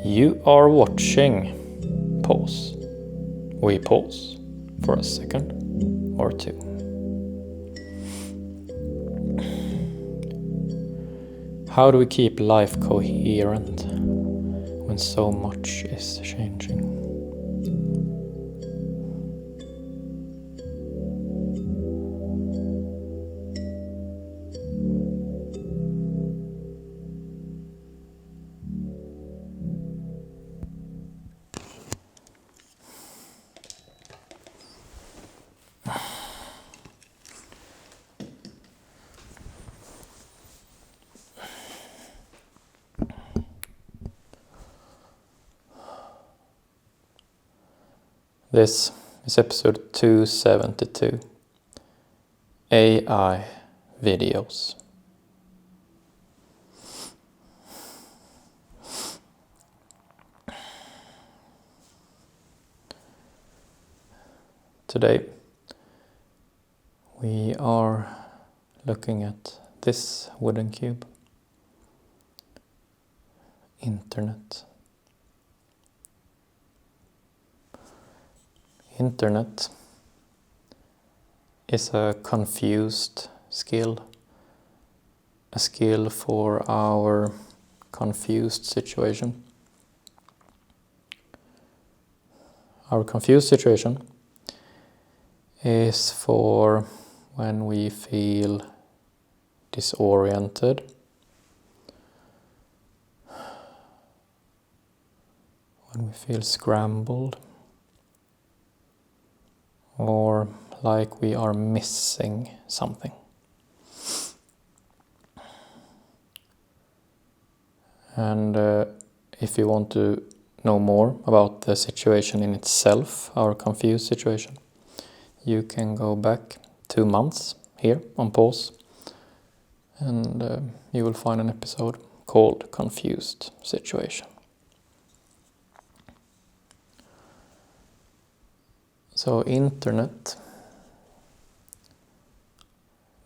You are watching. Pause. We pause for a second or two. How do we keep life coherent when so much is changing? This is episode 272, AI videos. Today we are looking at this wooden cube, internet. Internet is a confused skill, a skill for our confused situation. Our confused situation is for when we feel disoriented, when we feel scrambled, or like we are missing something. And if you want to know more about the situation in itself, our confused situation, you can go back 2 months here on pause, and you will find an episode called Confused Situation. So internet,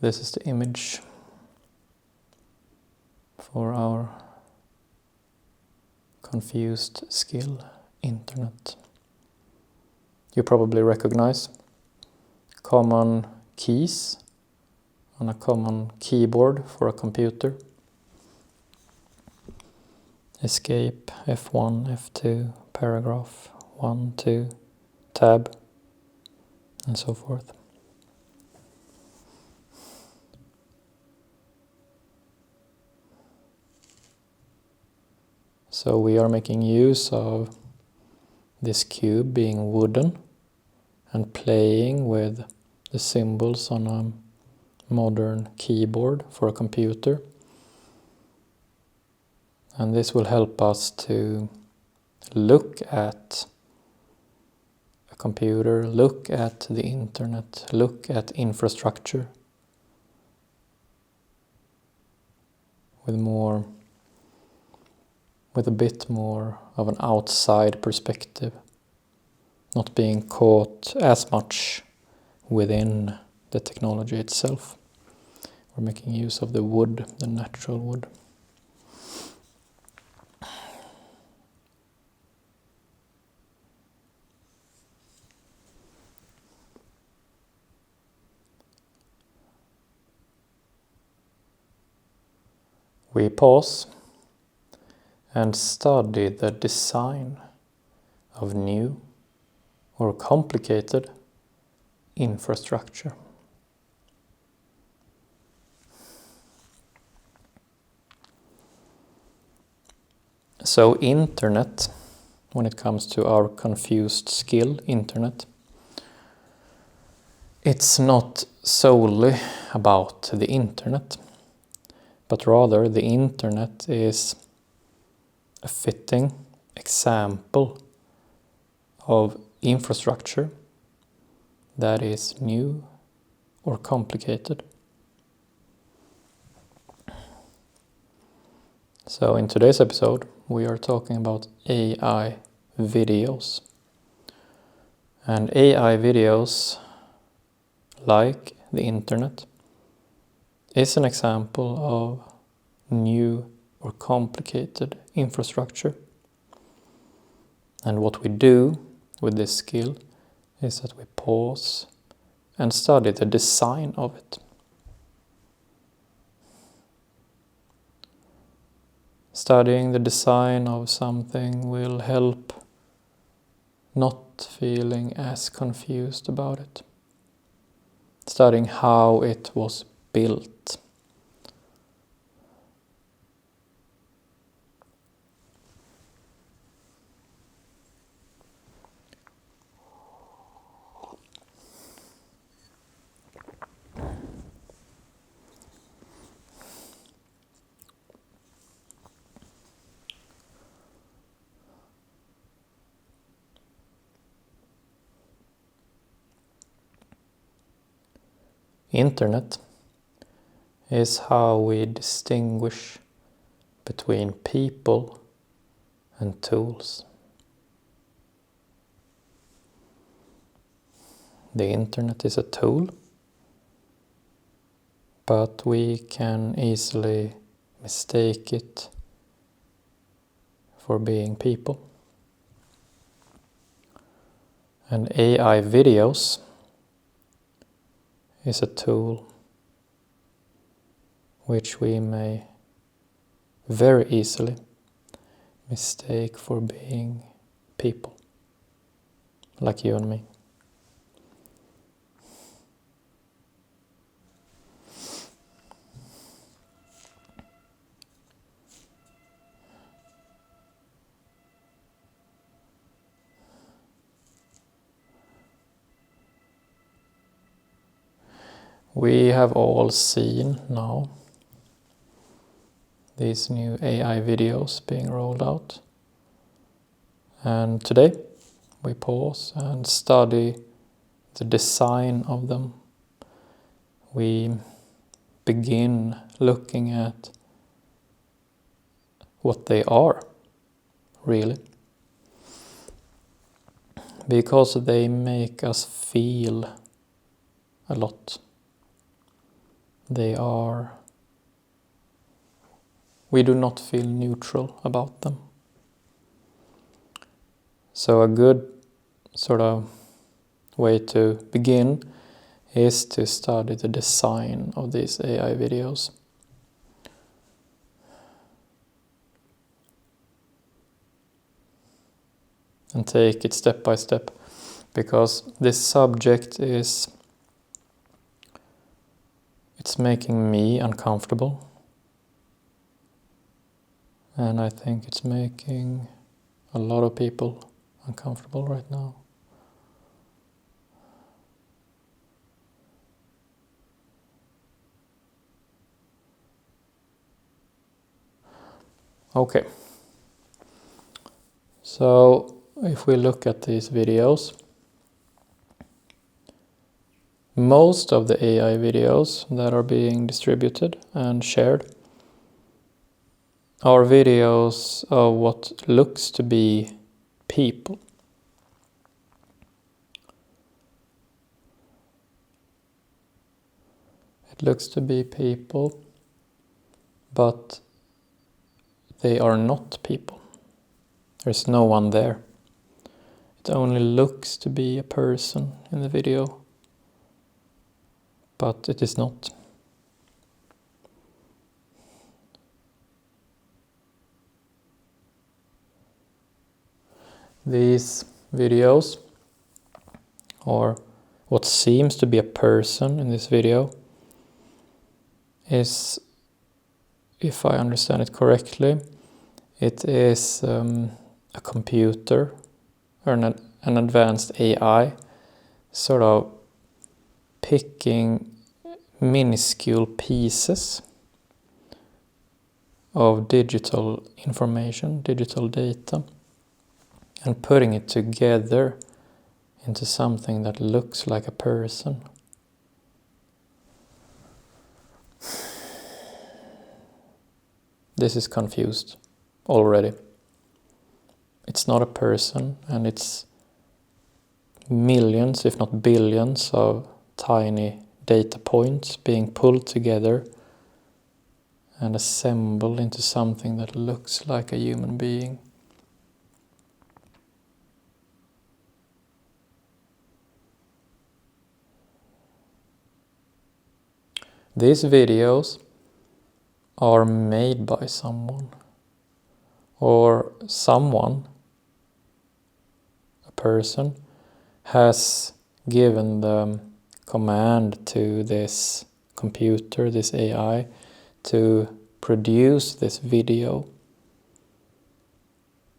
this is the image for our confused skill, internet. You probably recognize common keys on a common keyboard for a computer. Escape, F1, F2, paragraph, 1, 2, tab, and so forth. So we are making use of this cube being wooden and playing with the symbols on a modern keyboard for a computer. And this will help us to look at a computer, look at the internet, look at infrastructure with a bit more of an outside perspective, not being caught as much within the technology itself. We're making use of the wood, the natural wood. We pause and study the design of new or complicated infrastructure. So internet, when it comes to our confused skill, internet, it's not solely about the internet, but rather the internet is a fitting example of infrastructure that is new or complicated. So in today's episode, we are talking about AI videos. And AI videos, like the internet, is an example of new or complicated infrastructure. And what we do with this skill is that we pause and study the design of it. Studying the design of something will help not feeling as confused about it. Studying how it was built. Internet is how we distinguish between people and tools. The internet is a tool, but we can easily mistake it for being people. And AI videos is a tool which we may very easily mistake for being people, like you and me. We have all seen now these new AI videos being rolled out. And today we pause and study the design of them. We begin looking at what they are, really. Because they make us feel a lot. We do not feel neutral about them. So a good sort of way to begin is to study the design of these AI videos. And take it step by step, because this subject it's making me uncomfortable, and I think it's making a lot of people uncomfortable right now. Okay, so if we look at these videos, most of the AI videos that are being distributed and shared are videos of what looks to be people. It looks to be people, but they are not people. There's no one there. It only looks to be a person in the video, but it is not. These videos, or what seems to be a person in this video, is, if I understand it correctly, it is a computer or an advanced AI sort of picking minuscule pieces of digital information, digital data, and putting it together into something that looks like a person. This is confused already. It's not a person, and it's millions, if not billions, of tiny data points being pulled together and assembled into something that looks like a human being. these videos are made by someone, or someone, a person, has given the command to this computer, this AI, to produce this video.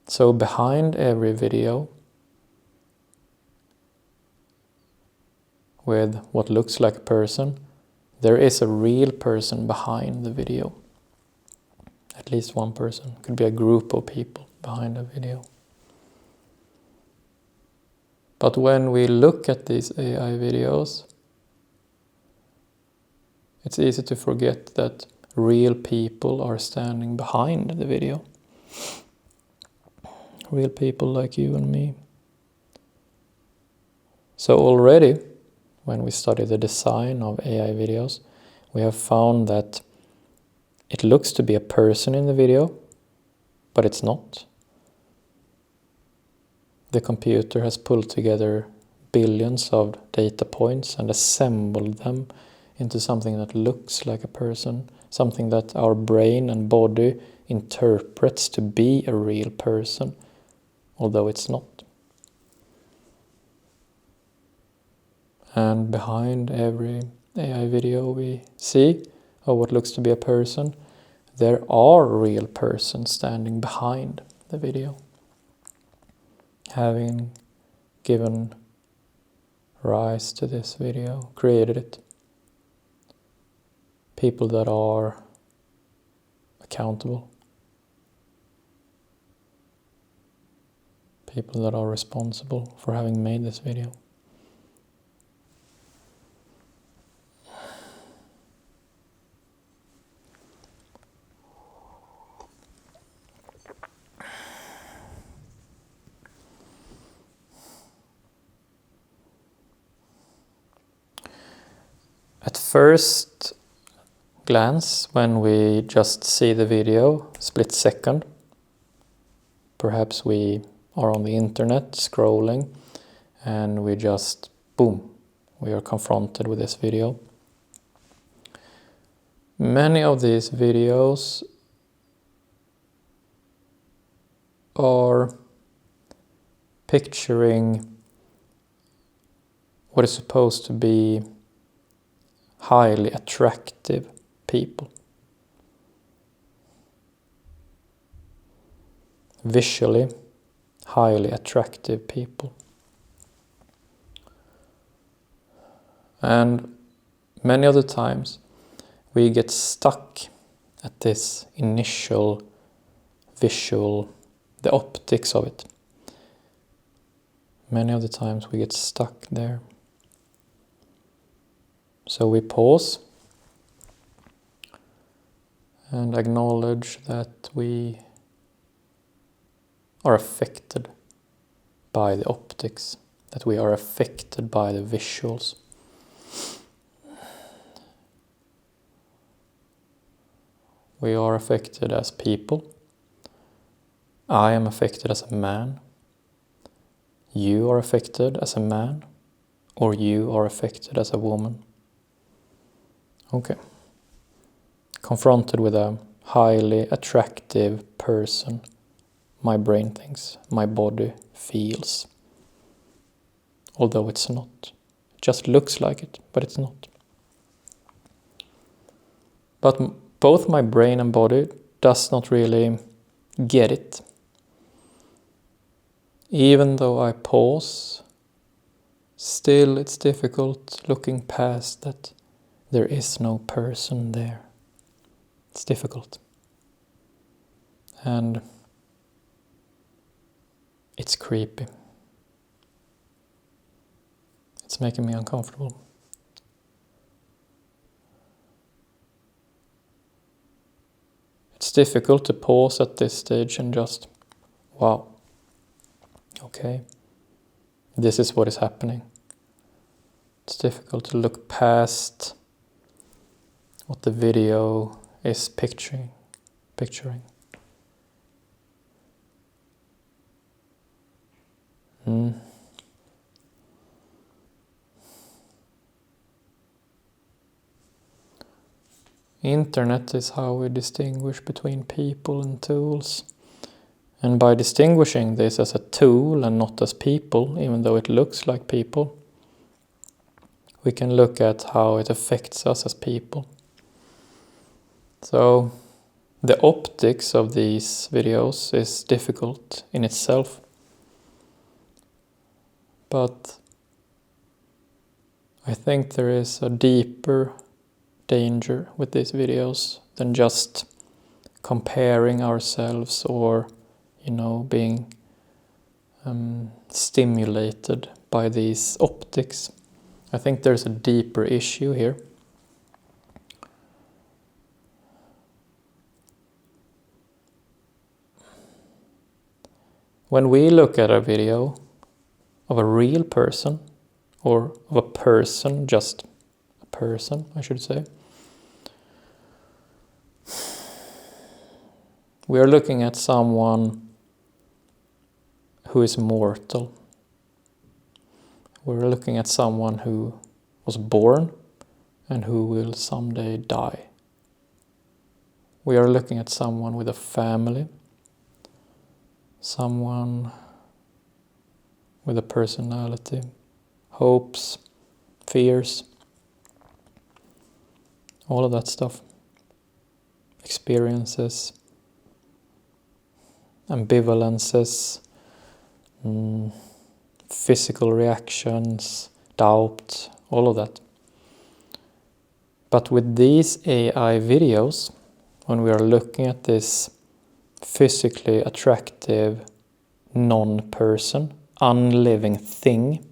So behind every video, with what looks like a person, there is a real person behind the video. At least one person. Could be a group of people behind a video. But when we look at these AI videos, it's easy to forget that real people are standing behind the video. Real people like you and me. So already, when we study the design of AI videos, we have found that it looks to be a person in the video, but it's not. The computer has pulled together billions of data points and assembled them into something that looks like a person, something that our brain and body interprets to be a real person, although it's not. And behind every AI video we see, or what looks to be a person, there are real persons standing behind the video, having given rise to this video, created it. People that are accountable. People that are responsible for having made this video. At first glance, when we just see the video, split second, perhaps we are on the internet scrolling and we just, boom, we are confronted with this video. Many of these videos are picturing what is supposed to be highly attractive people. Visually highly attractive people. And many of the times we get stuck at this initial visual, the optics of it. Many of the times we get stuck there. So we pause and acknowledge that we are affected by the optics, that we are affected by the visuals. We are affected as people. I am affected as a man. You are affected as a man, or you are affected as a woman. Okay. Confronted with a highly attractive person, my brain thinks, my body feels. Although it's not. It just looks like it, but it's not. But both my brain and body does not really get it. Even though I pause, still it's difficult looking past that there is no person there. It's difficult. And it's creepy. It's making me uncomfortable. It's difficult to pause at this stage and just, wow, okay, this is what is happening. It's difficult to look past what the video is picturing. Internet is how we distinguish between people and tools. And by distinguishing this as a tool and not as people, even though it looks like people, we can look at how it affects us as people. So the optics of these videos is difficult in itself. But I think there is a deeper danger with these videos than just comparing ourselves or, being stimulated by these optics. I think there's a deeper issue here. When we look at a video of a real person, or of a person, just a person, I should say, we are looking at someone who is mortal. We're looking at someone who was born and who will someday die. We are looking at someone with a family, someone with a personality, hopes, fears, all of that stuff, experiences, ambivalences, physical reactions, doubt, all of that. But with these AI videos, when we are looking at this physically attractive non-person, unliving thing,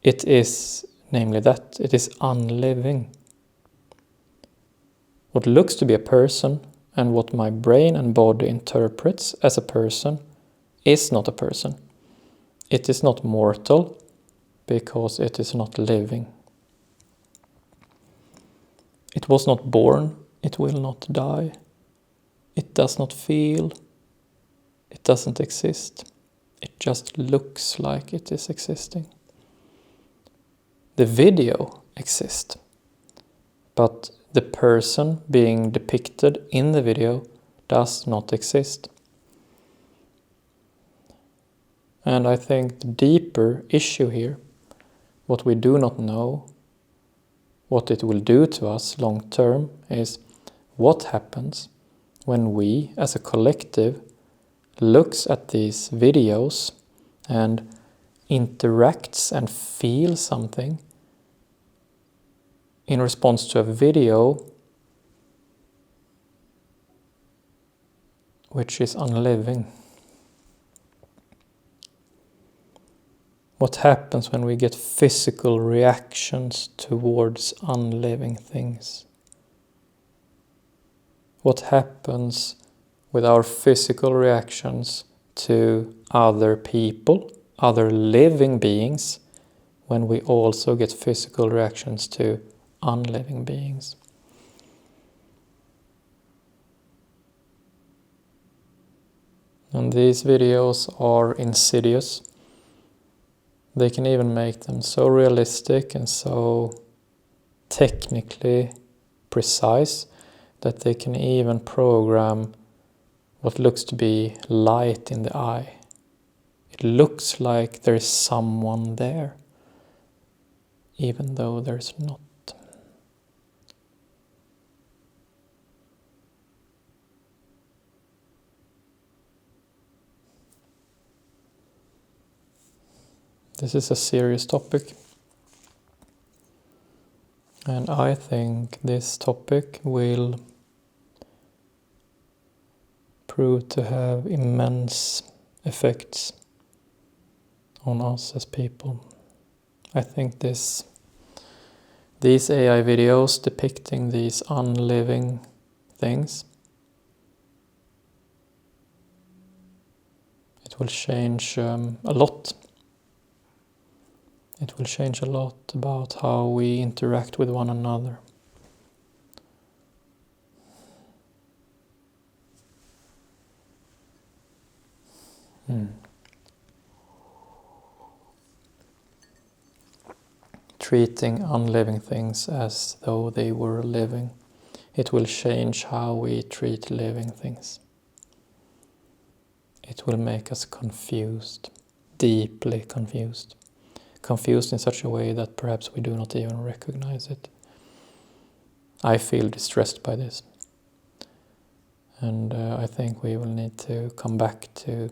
it is namely that, it is unliving. What looks to be a person and what my brain and body interprets as a person is not a person. It is not mortal because it is not living. It was not born, it will not die. It does not feel, it doesn't exist. It just looks like it is existing. The video exists, but the person being depicted in the video does not exist. And I think the deeper issue here, what we do not know, what it will do to us long term, is what happens when we as a collective looks at these videos and interacts and feels something in response to a video which is unliving. What happens when we get physical reactions towards unliving things? What happens with our physical reactions to other people, other living beings, when we also get physical reactions to unliving beings? And these videos are insidious. They can even make them so realistic and so technically precise that they can even program what looks to be light in the eye. It looks like there is someone there, even though there's not. This is a serious topic. And I think this topic will prove to have immense effects on us as people. I think these AI videos depicting these unliving things, it will change a lot. It will change a lot about how we interact with one another. treating unliving things as though they were living, it will change how we treat living things. It will make us confused, deeply confused. Confused in such a way that perhaps we do not even recognize it. I feel distressed by this. And I think we will need to come back to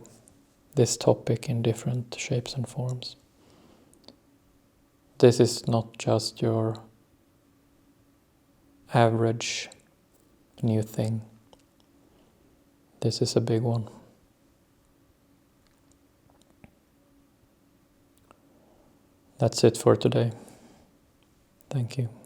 this topic in different shapes and forms. This is not just your average new thing. This is a big one. That's it for today. Thank you.